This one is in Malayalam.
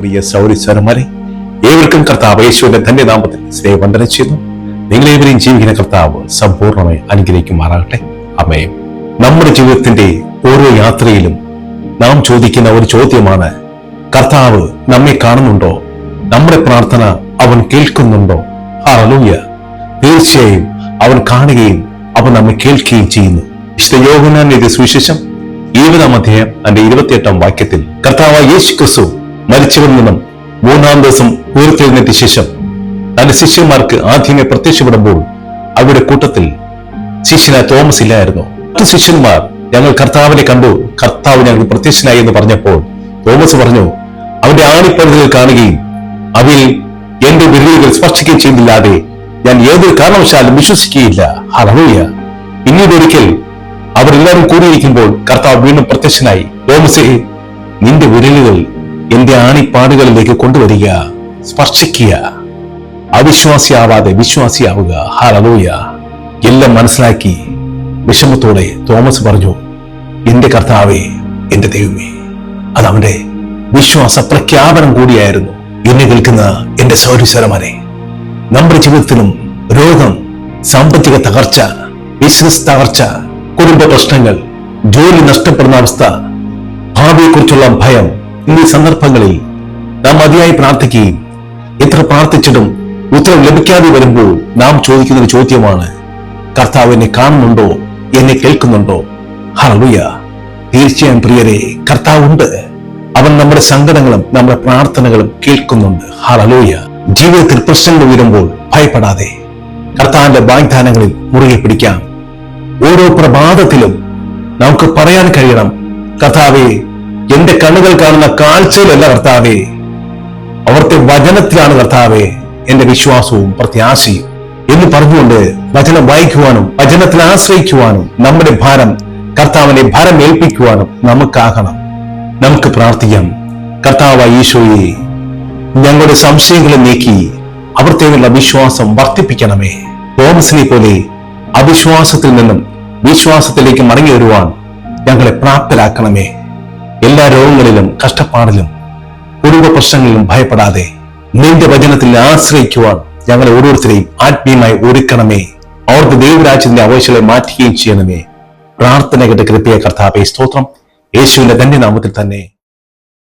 പ്രിയ സൗരസ്വരന്മാരെ, ഏവർക്കും കർത്താവ് യേശുവിന്റെ ധന്യനാമത്തിൽ സ്നേഹവന്ദനം ചെയ്യുന്നു. നിങ്ങളേവരെയും ജീവിക്കുന്ന കർത്താവ് സമ്പൂർണ്ണമായി അനുഗ്രഹിക്കുമാറാകട്ടെ. ആമേൻ. നമ്മുടെ ജീവിതത്തിന്റെ ഓരോ യാത്രയിലും നാം ചോദിക്കുന്ന ഒരു ചോദ്യമാണ്, കർത്താവ് നമ്മെ കാണുന്നുണ്ടോ? നമ്മുടെ പ്രാർത്ഥന അവൻ കേൾക്കുന്നുണ്ടോ? ഹല്ലേലൂയ. തീർച്ചയായും അവൻ കാണുകയും അവൻ നമ്മെ കേൾക്കുകയും ചെയ്യുന്നു. വിശുദ്ധ യോഹന്നാൻ എഴുതിയ സുവിശേഷം 20-ാം അധ്യായം അതിന്റെ 28-ാം വാക്യത്തിൽ കർത്താവ് യേശു ക്രിസ്തു മരിച്ചവരിൽ നിന്നും 3-ാം ദിവസം ഉയർത്തെഴുന്നേറ്റ ശേഷം തന്റെ ശിഷ്യന്മാർക്ക് ആദ്യമേ പ്രത്യക്ഷപ്പെടുമ്പോൾ അവരുടെ കൂട്ടത്തിൽ ശിഷ്യനായ തോമസ് ഇല്ലായിരുന്നു. മറ്റു ശിഷ്യന്മാർ ഞങ്ങൾ കർത്താവിനെ കണ്ടു, കർത്താവ് ഞങ്ങൾക്ക് പ്രത്യക്ഷനായി എന്ന് പറഞ്ഞപ്പോൾ തോമസ് പറഞ്ഞു, അവന്റെ ആണിപ്പഴുതുകൾ കാണുകയും അവയിൽ എന്റെ വിരലുകൾ സ്പർശിക്കുകയും ചെയ്യുന്നില്ലാതെ ഞാൻ ഏതൊരു കാരണവശാലും വിശ്വസിക്കുകയില്ല. ഹല്ലേലൂയ. പിന്നീടൊരിക്കൽ അവരെല്ലാവരും കൂടിയിരിക്കുമ്പോൾ കർത്താവ് വീണ്ടും പ്രത്യക്ഷനായി, തോമസേ, നിന്റെ വിരലുകൾ എന്റെ ആണിപ്പാടുകളിലേക്ക് കൊണ്ടുവരിക, സ്പർശിക്കുക, അവിശ്വാസിയാവാതെ വിശ്വാസിയാവുക. ഹല്ലേലൂയ. എല്ലാം മനസ്സിലാക്കി വിഷമത്തോടെ തോമസ് പറഞ്ഞു, എന്റെ കർത്താവേ, എന്റെ ദൈവമേ. അതവന്റെ വിശ്വാസ പ്രഖ്യാപനം കൂടിയായിരുന്നു. എന്നെ കേൾക്കുന്ന എന്റെ സൗരസ്വരന്മാരെ, നമ്മുടെ ജീവിതത്തിലും രോഗം, സാമ്പത്തിക തകർച്ച, ബിസിനസ് തകർച്ച, കുടുംബ പ്രശ്നങ്ങൾ, ജോലി നഷ്ടപ്പെടുന്ന അവസ്ഥ, ഭാവിയെക്കുറിച്ചുള്ള ഭയം, എന്നീ സന്ദർഭങ്ങളിൽ നാം മതിയായി പ്രാർത്ഥിക്കുകയും എത്ര പ്രാർത്ഥിച്ചിട്ടും ഉത്തരം ലഭിക്കാതെ വരുമ്പോൾ നാം ചോദിക്കുന്ന ഒരു ചോദ്യമാണ്, കർത്താവ് എന്നെ കാണുന്നുണ്ടോ? എന്നെ കേൾക്കുന്നുണ്ടോ? ഹല്ലേലൂയ. തീർച്ചയായും പ്രിയരെ, കർത്താവുണ്ട്. അവൻ നമ്മുടെ സങ്കടങ്ങളും നമ്മുടെ പ്രാർത്ഥനകളും കേൾക്കുന്നുണ്ട്. ഹല്ലേലൂയ. ജീവിതത്തിൽ പ്രശ്നങ്ങൾ വരുമ്പോൾ ഭയപ്പെടാതെ കർത്താവിന്റെ വാഗ്ദാനങ്ങളിൽ മുറുകെ പിടിക്കാം. ഓരോ പ്രഭാതത്തിലും നമുക്ക് പറയാൻ കഴിയണം, കർത്താവേ, എന്റെ കണ്ണുകൾ കാണുന്ന കാഴ്ചയിലല്ല കർത്താവേ, അവിടുത്തെ വചനത്തിലാണ് കർത്താവേ എന്റെ വിശ്വാസവും പ്രത്യാശയും എന്ന് പറഞ്ഞുകൊണ്ട് വചനം വായിക്കുവാനും വചനത്തിൽ ആശ്രയിക്കുവാനും നമ്മുടെ ഭാരം കർത്താവിനെ ഭാരം ഏൽപ്പിക്കുവാനും നമുക്കാകണം. നമുക്ക് പ്രാർത്ഥിക്കാം. കർത്താവായ ഈശോയെ, ഞങ്ങളുടെ സംശയങ്ങളെ നീക്കി അവിടുത്തേക്കുള്ള വിശ്വാസം വർദ്ധിപ്പിക്കണമേ. തോമസിനെ പോലെ അവിശ്വാസത്തിൽ നിന്നും വിശ്വാസത്തിലേക്ക് മടങ്ങി വരുവാൻ ഞങ്ങളെ പ്രാപ്തരാക്കണമേ. എല്ലാ രോഗങ്ങളിലും കഷ്ടപ്പാടിലും കുടുംബ പ്രശ്നങ്ങളിലും ഭയപ്പെടാതെ നിന്റെ വചനത്തിൽ ആശ്രയിക്കുവാൻ ഞങ്ങളെ ഓരോരുത്തരെയും ആത്മീയമായി ഒരുക്കണമേ. അവിടുത്തെ ദൈവരാജ്യത്തിന്റെ ആവശ്യങ്ങളെ മാറ്റുകയും ചെയ്യണമേ. പ്രാർത്ഥന കേട്ട് കൃപയായ കർത്താവേ, സ്തോത്രം. യേശുവിന്റെ ധന്യനാമത്തിൽ തന്നെ.